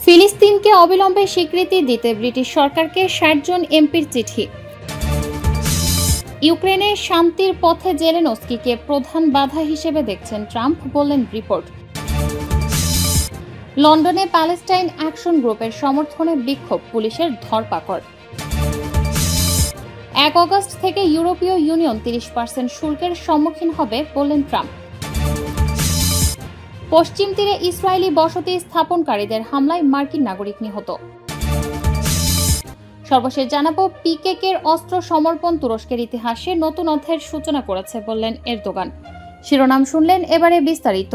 ফিলিস্তিনকে অবিলম্বে স্বীকৃতি দিতে ব্রিটিশ সরকারকে ৬০ জন এমপির চিঠি। ইউক্রেনে শান্তির পথে জেলেনস্কিকে প্রধান বাধা হিসেবে দেখছেন ট্রাম্প, বললেন রিপোর্ট। লন্ডনে প্যালেস্টাইন অ্যাকশন গ্রুপের সমর্থনে বিক্ষোভ, পুলিশের ধরপাকড়। ১ আগস্ট থেকে ইউরোপীয় ইউনিয়ন ৩০% শুল্কের সম্মুখীন হবে, বললেন ট্রাম্প। পশ্চিম তীরে ইসরায়েলি বসতি স্থাপনকারীদের হামলায় মার্কিন নাগরিক নিহত। সর্বশেষ জানাবো, পিকেকের অস্ত্র সমর্পণ তুরস্কের ইতিহাসে নতুন অধ্যায়ের সূচনা করেছে, বললেন এরদোগান। শিরোনাম শুনলেন, এবারে বিস্তারিত।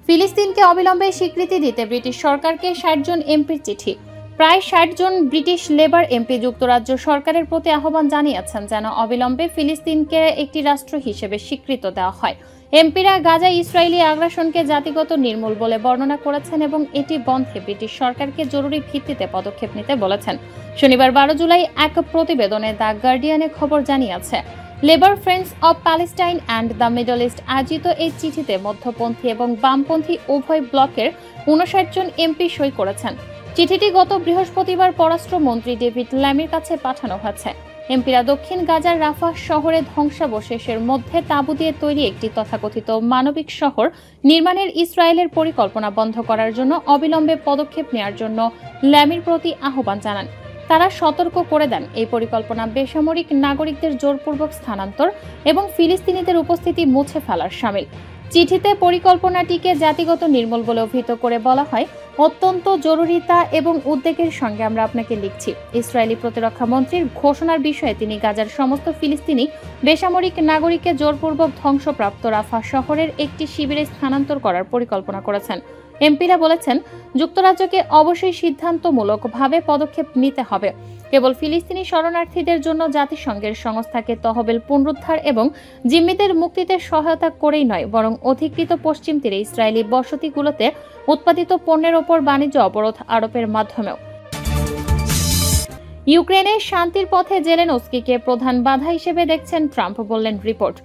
ফিলিস্তিনকে অবিলম্বে স্বীকৃতি দিতে ব্রিটিশ সরকারকে ৬০ জন এমপির চিঠি। প্রায় ৬০ জন ব্রিটিশ লেবার এমপি যুক্তরাজ্য সরকারের প্রতি আহ্বান জানিয়েছেন যেন অবিলম্বে ফিলিস্তিনকে একটি রাষ্ট্র হিসেবে স্বীকৃত দেওয়া হয়। এমপিরা গাজায় ইসরায়েলি আগ্রাসনকে জাতিগত নির্মূল বলে বর্ণনা করেছেন এবং এটি বন্ধে ব্রিটিশ সরকারকে জরুরি ভিত্তিতে পদক্ষেপ নিতে বলেছেন। শনিবার ১২ জুলাই এক প্রতিবেদনে দ্য গার্ডিয়ানে খবর জানিয়েছে। Labour friends of Palestine and the middle east আয়োজিত এই চিঠিতে মধ্যপন্থী এবং বামপন্থী উভয় ব্লকের ৫৯ জন এমপি সই করেছেন। চিঠিটি গত বৃহস্পতিবার পররাষ্ট্রমন্ত্রী ডেভিড ল্যামির কাছে পাঠানো হয়েছে। এমপিরা দক্ষিণ গাজার রাফা শহরে ধ্বংসাবশেষের মধ্যে তাঁবু দিয়ে তৈরি একটি তথাকথিত মানবিক শহর নির্মাণের ইসরায়েলের পরিকল্পনা বন্ধ করার জন্য অবিলম্বে পদক্ষেপ নেওয়ার জন্য ল্যামির প্রতি আহ্বান জানান। তারা সতর্ক করে দেন, এই পরিকল্পনা বেসামরিক নাগরিকদের জোরপূর্বক স্থানান্তর এবং ফিলিস্তিনিদের উপস্থিতি মুছে ফেলার শামিল। চিঠিতে পরিকল্পনাটিকে জাতিগত নির্মূল বলে অভিহিত করে বলা হয়, অত্যন্ত জরুরিতা এবং উদ্বেগের সঙ্গে আমরা আপনাকে লিখছি। ইসরায়েলি প্রতিরক্ষা মন্ত্রীর ঘোষণার বিষয়ে তিনি গাজার সমস্ত ফিলিস্তিনি বেসামরিক নাগরিককে জোরপূর্বক ধ্বংসপ্রাপ্ত রাফা শহরের একটি শিবিরে স্থানান্তর করার পরিকল্পনা করেছেন। এমপিরা বলেছেন, যুক্তরাজ্যকে অবশ্যই সিদ্ধান্তমূলকভাবে পদক্ষেপ নিতে হবে। কেবল ফিলিস্তিনি শরণার্থীদের জন্য জাতিসংঘের সংস্থাকে তহবিল পুনরুদ্ধার এবং জিম্মিদের মুক্তিতে সহায়তা করেই নয়, বরং অধিকৃত পশ্চিম তীরে ইসরায়েলি বসতিগুলোতে উৎপাদিত পণ্যের ওপর বাণিজ্য অবরোধ আরোপের মাধ্যমেও। ইউক্রেনে শান্তির পথে জেলেনস্কিকে প্রধান বাধা হিসেবে দেখছেন ট্রাম্প, বললেন রিপোর্ট।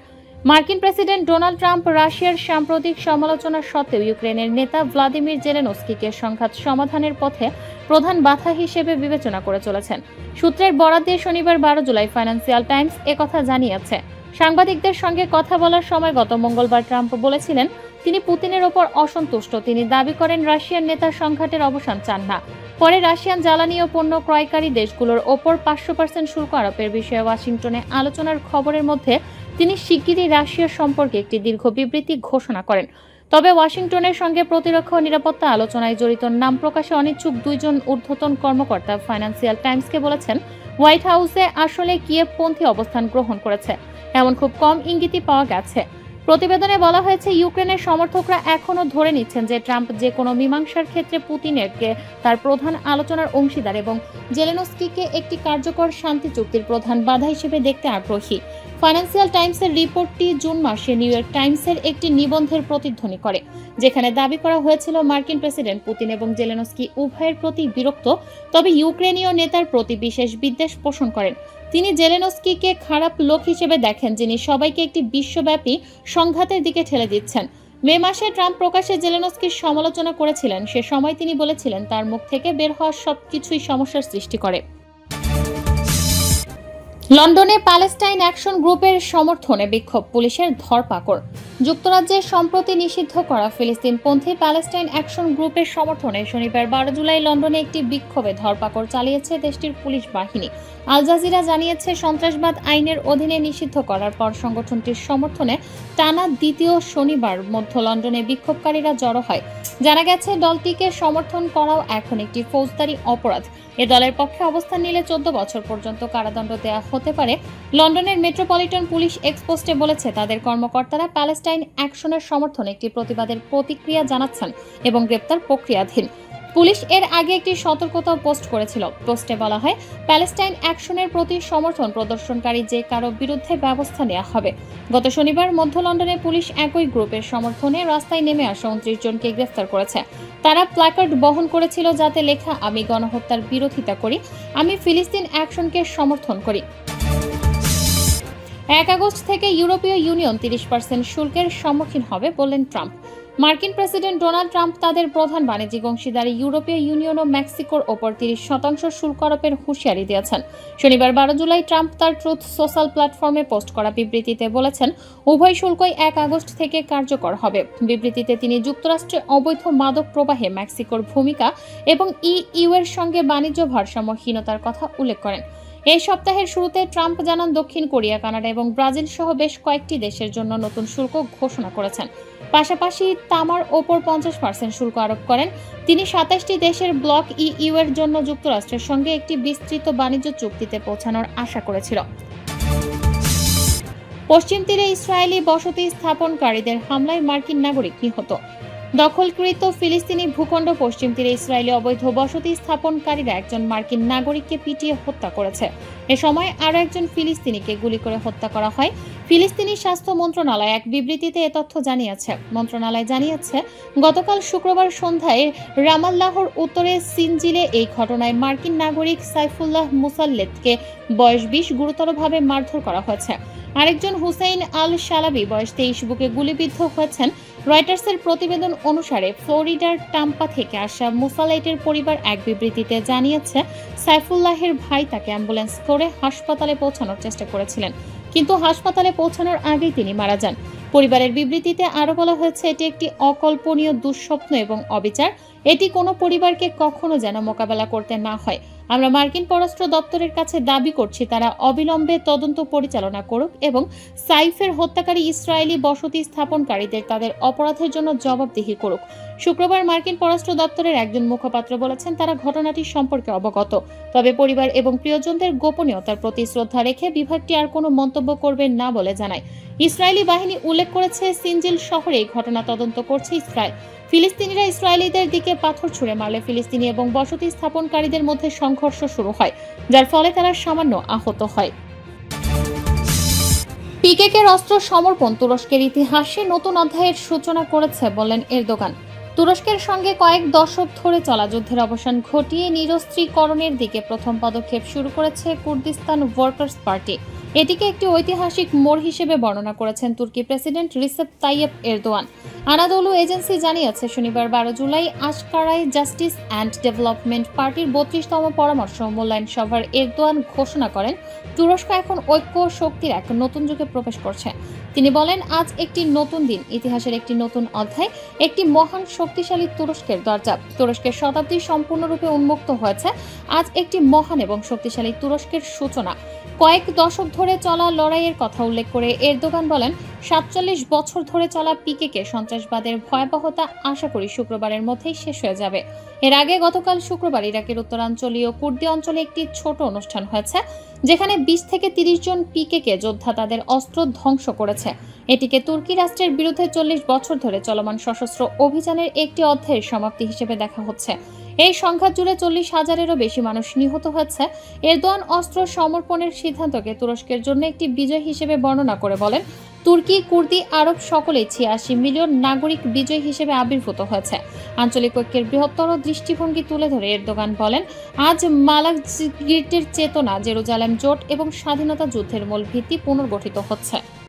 মার্কিন প্রেসিডেন্ট ডোনাল্ড ট্রাম্প রাশিয়ার সাম্প্রতিক সমালোচনা সত্ত্বেও ইউক্রেনের নেতা ভ্লাদিমির জেলেনস্কিকে সংঘাত সমাধানের পথে প্রধান বাধা হিসেবে বিবেচনা করে চলেছেন। সূত্রের বরাত দিয়ে শনিবার ১২ জুলাই ফাইন্যান্সিয়াল টাইমস একথা জানিয়েছে। সাংবাদিকদের সঙ্গে কথা বলার সময় গত মঙ্গলবার ট্রাম্প বলেছিলেন, তিনি পুতিনের ওপর অসন্তুষ্ট। তিনি দাবি করেন রাশিয়ান নেতা সংঘাতের অবসান চান না। পরে রাশিয়ান জ্বালানি ও পণ্য ক্রয়কারী দেশগুলোর ওপর ৫০০% শুল্ক আরোপের বিষয়ে ওয়াশিংটনে আলোচনার খবরের মধ্যে তিনি শিগগিরই রাশিয়া সম্পর্কে একটি দীর্ঘ বিবৃতি ঘোষণা করেন। তবে ওয়াশিংটনের সঙ্গে প্রতিরক্ষা ও নিরাপত্তা আলোচনায় জড়িত নাম প্রকাশে অনিচ্ছুক ২ জন ঊর্ধ্বতন কর্মকর্তা ফাইন্যান্সিয়াল টাইমসকে বলেছেন, হোয়াইট হাউসে আসলে কিয়েভপন্থী অবস্থান গ্রহণ করেছে এমন খুব কম ইঙ্গিতই পাওয়া গেছে। প্রতিবেদনে বলা হয়েছে, ইউক্রেনের সমর্থকরা এখনও ধরে নিচ্ছেন যে ট্রাম্প যে কোনো মীমাংসার ক্ষেত্রে পুতিনকে তার প্রধান আলোচনার অংশীদার এবং জেলেনস্কিকে একটি কার্যকর শান্তি চুক্তির প্রধান বাধা হিসেবে দেখতে আগ্রহী। ফাইন্যান্সিয়াল টাইমসের রিপোর্টটি জুন মাসে নিউ ইয়র্ক টাইমসের একটি নিবন্ধের প্রতিধ্বনি করে, যেখানে দাবি করা হয়েছিল মার্কিন প্রেসিডেন্ট পুতিন এবং জেলেনস্কি উভয়ের প্রতি বিরক্ত, তবে ইউক্রেনীয় নেতার প্রতি বিশেষ বিদ্বেষ পোষণ করেন। তিনি জেলেনস্কিকে খারাপ লোক হিসেবে দেখেন, যিনি সবাইকে একটি বিশ্বব্যাপী সংঘাতের দিকে ঠেলে দিচ্ছেন। মে মাসে ট্রাম্প প্রকাশ্যে জেলেনস্কির সমালোচনা করেছিলেন। সে সময় তিনি বলেছিলেন, তার মুখ থেকে বের হওয়া সবকিছুই সমস্যার সৃষ্টি করে। লন্ডনে প্যালেস্টাইন অ্যাকশন গ্রুপের সমর্থনে বিক্ষোভ, পুলিশের ধরপাকড়। যুক্তরাজ্যে সম্প্রতি নিষিদ্ধ করা ফিলিস্তিনপন্থী প্যালেস্টাইন অ্যাকশন গ্রুপের সমর্থনে শনিবার ১২ জুলাই লন্ডনে একটি বিক্ষোভে ধরপাকড় চালিয়েছে দেশটির পুলিশ বাহিনী। আল জাজিরা জানিয়েছে, সন্ত্রাসবাদ আইনের অধীনে নিষিদ্ধ করার পর সংগঠনটির সমর্থনে টানা দ্বিতীয় শনিবার মধ্য লন্ডনে বিক্ষোভকারীরা জড়ো হয়। জানা গেছে, দলটিকে সমর্থন করাও এখন একটি ফৌজদারি অপরাধ। এ দলের পক্ষে অবস্থান নিলে ১৪ বছর পর্যন্ত কারাদণ্ড দেওয়া হতে পারে। লন্ডনের মেট্রোপলিটন পুলিশ এক্সপোস্টে বলেছে, তাদের কর্মকর্তারা প্যালেস্টাইন অ্যাকশনের সমর্থনে একটি প্রতিবাদের প্রতিক্রিয়া জানাচ্ছেন এবং গ্রেপ্তার প্রক্রিয়াধীন। পুলিশ এর আগে একটি সতর্কতা পোস্ট করেছিল। পোস্টে বলা হয়, প্যালেস্টাইন অ্যাকশনের প্রতি সমর্থন প্রদর্শনকারী যে কারো বিরুদ্ধে ব্যবস্থা নেওয়া হবে। গত শনিবার মধ্য লন্ডনে পুলিশ একই গ্রুপের সমর্থনে রাস্তায় নেমে আসা ২৯ জনকে গ্রেফতার করেছে। তারা প্ল্যাকার্ড বহন করেছিল যাতে লেখা, আমি গণহত্যার বিরোধিতা করি, আমি ফিলিস্তিন অ্যাকশনকে সমর্থন করি। ১ আগস্ট থেকে ইউরোপীয় ইউনিয়ন ৩০% শুল্কের সম্মুখীন হবে, বললেন ট্রাম্প। মার্কিন প্রেসিডেন্ট ডোনাল্ড ট্রাম্প তাদের প্রধান বাণিজ্যিক অংশীদার ইউরোপীয় ইউনিয়ন ও মেক্সিকোর ওপর 30% শুল্ক আরোপের হুঁশিয়ারি দিয়েছেন। শনিবার 12 জুলাই ট্রাম্প তার ট্রুথ সোশ্যাল প্ল্যাটফর্মে পোস্ট করা বিবৃতিতে বলেছেন, উভয় শুল্কই 1 আগস্ট থেকে কার্যকর হবে। বিবৃতিতে তিনি যুক্তরাষ্ট্রে অবৈধ মাদক প্রবাহে মেক্সিকোর ভূমিকা এবং ইইউ এর সঙ্গে বাণিজ্য ভারসাম্যহীনতার কথা উল্লেখ করেন। এই সপ্তাহের শুরুতে ট্রাম্প জানান দক্ষিণ কোরিয়া, কানাডা এবং ব্রাজিল সহ বেশ কয়েকটি দেশের জন্য নতুন শুল্ক ঘোষণা করেছেন। পাশাপাশি তামার ওপর 50% শুল্ক আরোপ করেন। তিনি 27টি দেশের ব্লক ইইউ এর জন্য যুক্তরাষ্ট্রের সঙ্গে একটি বিস্তৃত বাণিজ্য চুক্তিতে পৌঁছানোর আশা করেছিল। পশ্চিম তীরে ইসরায়েলি বসতি স্থাপনকারীদের হামলায় মার্কিন নাগরিক নিহত। দখলকৃত ফিলিস্তিনি ভূখণ্ড পশ্চিম তীরে ইসরায়েলি অবৈধ বসতি স্থাপনকারীরা একজন মার্কিন নাগরিককে পিটিয়ে হত্যা করেছে। এ সময় আরও একজন ফিলিস্তিনিকে গুলি করে হত্যা করা হয়। ফিলিস্তিনি স্বাস্থ্য মন্ত্রণালয় এক বিবৃতিতে এ তথ্য জানিয়েছে। মন্ত্রণালয় জানিয়েছে, গতকাল শুক্রবার সন্ধ্যায় রামাল্লাহর উত্তরে সিনজিলে এই ঘটনায় মার্কিন নাগরিক সাইফুল্লাহ মুসাল্লেদকে বয়স 20 গুরুতরভাবে মারধর করা হয়েছে। আরেকজন হুসেইন আল শালাবি বয়স 23 বুকে গুলিবিদ্ধ হয়েছেন। রয়টার্সের প্রতিবেদন অনুসারে ফ্লোরিডার টাম্পা থেকে আসা মুসাল্লেদের পরিবার এক বিবৃতিতে জানিয়েছে, সাইফুল্লাহের ভাই তাকে অ্যাম্বুলেন্স করে হাসপাতালে পৌঁছানোর চেষ্টা করেছিলেন, কিন্তু হাসপাতালে পৌঁছানোর আগেই তিনি মারা যান। পরিবারের বিবৃতিতে আরও বলা হয়েছে, এটি একটি অকল্পনীয় দুঃস্বপ্ন এবং অবিচার। এটি কোনো পরিবারকে কখনো যেন মোকাবেলা করতে না হয়। আমরা মার্কিন পররাষ্ট্র দপ্তরের কাছে দাবি করছি তারা অবিলম্বে তদন্ত পরিচালনা করুক এবং সাইফের হত্যাকারী ইসরায়েলি বসতি স্থাপনকারীদের তাদের অপরাধের জন্য জবাবদিহি করুক। শুক্রবার মার্কিন পররাষ্ট্র দপ্তরের একজন মুখপাত্র বলেছেন, তারা ঘটনাটি সম্পর্কে অবগত, তবে পরিবার এবং প্রিয়জনদের গোপনীয়তার প্রতি শ্রদ্ধা রেখে বিভাগটি আর কোনো মন্তব্য করবে না বলে জানায়। ইসরায়েলি বাহিনী উল্লেখ করেছে, সিনজিল শহরে এই ঘটনা তদন্ত করছে ইসরায়েল। ফিলিস্তিনিরা ইসরায়েলিদের দিকে পাথর ছুঁড়ে মারলে ফিলিস্তিনি এবং বসতি স্থাপনকারীদের মধ্যে সংঘর্ষ শুরু হয়, যার ফলে তারা সামান্য আহত হয়। পিকেকের অস্ত্র সমর্পণ তুরস্কের ইতিহাসে নতুন অধ্যায়ের সূচনা করেছে বললেন এরদোগান। তুরস্কের সঙ্গে কয়েক দশক ধরে চলা যুদ্ধের অবসান ঘটিয়ে নিরস্ত্রীকরণের দিকে প্রথম পদক্ষেপ শুরু করেছে কুর্দিস্তান ওয়ার্কার্স পার্টি। এটিকে একটি ঐতিহাসিক মোড় হিসেবে বর্ণনা করেছেন তুর্কি president Recep Tayyip Erdogan. Anadolu agency জানিয়েছে, শনিবার 12 জুলাই আশকারায় জাস্টিস অ্যান্ড ডেভেলপমেন্ট পার্টির 32তম পরামর্শ মূল্যায়ন সভার এরদোয়ান ঘোষণা করেন, তুরস্ক এখন ঐক্য শক্তির এক নতুন যুগে প্রবেশ করছে। তিনি বলেন, আজ একটি নতুন দিন, ইতিহাসের একটি নতুন অধ্যায়, একটি মহান শক্তিশালী তুরস্কের দরজা। তুরস্কের শতাব্দী সম্পূর্ণরূপে উন্মুক্ত হয়েছে। আজ একটি মহান এবং শক্তিশালী তুরস্কের সূচনা। কয়েক দশক ধরে চলা লড়াইয়ের কথা উল্লেখ করে এরদোগান বলেন, 47 বছর ধরে চলা পিকেকে সন্ত্রাসবাদের ভয়াবহতা আশা করি শুক্রবারের মধ্যেই শেষ হয়ে যাবে। এর আগে গতকাল শুক্রবার ইরাকের উত্তরাঞ্চলীয় কুর্দি অঞ্চলে একটি ছোট অনুষ্ঠান হয়েছে, যেখানে 20 থেকে 30 জন পিকেকে যোদ্ধা তাদের অস্ত্র ধ্বংস করেছে। এটিকে তুর্কি রাষ্ট্রের বিরুদ্ধে 40 বছর ধরে চলমান সশস্ত্র অভিযানের একটি অধ্যায়ের সমাপ্তি হিসেবে দেখা হচ্ছে। এই সংঘাত জুড়ে 40,000-এরও বেশি মানুষ নিহত হয়েছে। এরদোয়ান অস্ত্র সমর্পণের সিদ্ধান্তকে তুরস্কের জন্য একটি বিজয় হিসেবে বর্ণনা করে বলেন, তুর্কি, কুর্দি, আরব সকলেই 86 মিলিয়ন নাগরিক বিজয় হিসেবে আবির্ভূত হয়েছে। আঞ্চলিক ঐক্যের বৃহত্তর দৃষ্টিভঙ্গি তুলে ধরে এরদোগান বলেন, আজ মালাকজিগির্টের চেতনা, জেরুজালেম জোট এবং স্বাধীনতা যুদ্ধের মূল ভিত্তি পুনর্গঠিত হচ্ছে।